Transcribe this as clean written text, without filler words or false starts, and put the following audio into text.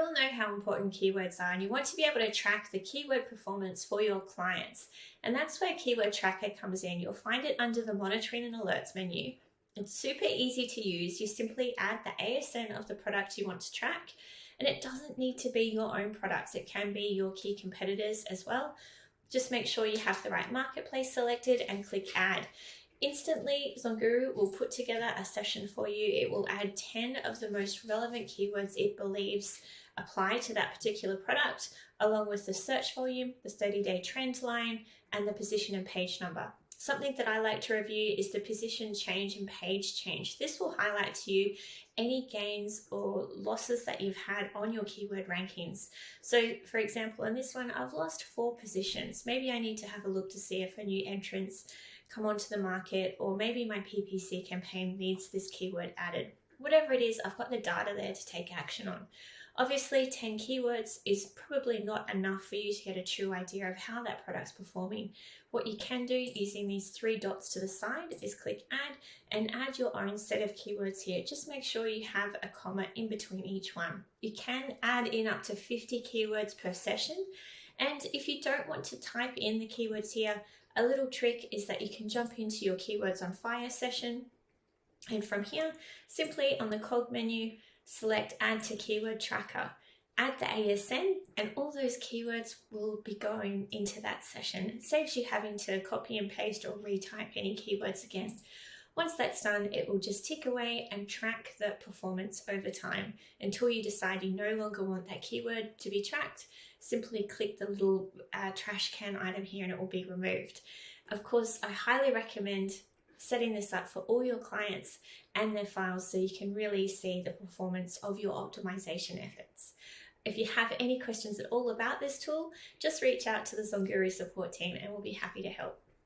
We all know how important keywords are, and you want to be able to track the keyword performance for your clients. And that's where Keyword Tracker comes in. You'll find it under the Monitoring and Alerts menu. It's super easy to use. You simply add the ASN of the product you want to track, and it doesn't need to be your own products. It can be your key competitors as well. Just make sure you have the right marketplace selected and click Add. Instantly, ZonGuru will put together a session for you. It will add 10 of the most relevant keywords it believes apply to that particular product, along with the search volume, the 30-day trend line, and the position and page number. Something that I like to review is the position change and page change. This will highlight to you any gains or losses that you've had on your keyword rankings. So for example, in this one, I've lost 4 positions. Maybe I need to have a look to see if a new entrance come onto the market, or maybe my PPC campaign needs this keyword added. Whatever it is, I've got the data there to take action on. Obviously, 10 keywords is probably not enough for you to get a true idea of how that product's performing. What you can do using these 3 dots to the side is click Add and add your own set of keywords here. Just make sure you have a comma in between each one. You can add in up to 50 keywords per session. And if you don't want to type in the keywords here, a little trick is that you can jump into your Keywords on Fire session, and from here, simply on the cog menu, select Add to Keyword Tracker, add the ASN, and all those keywords will be going into that session. It saves you having to copy and paste or retype any keywords again. Once that's done, it will just tick away and track the performance over time until you decide you no longer want that keyword to be tracked. Simply click the little trash can item here and it will be removed. Of course, I highly recommend setting this up for all your clients and their files so you can really see the performance of your optimization efforts. If you have any questions at all about this tool, just reach out to the ZonGuru support team and we'll be happy to help.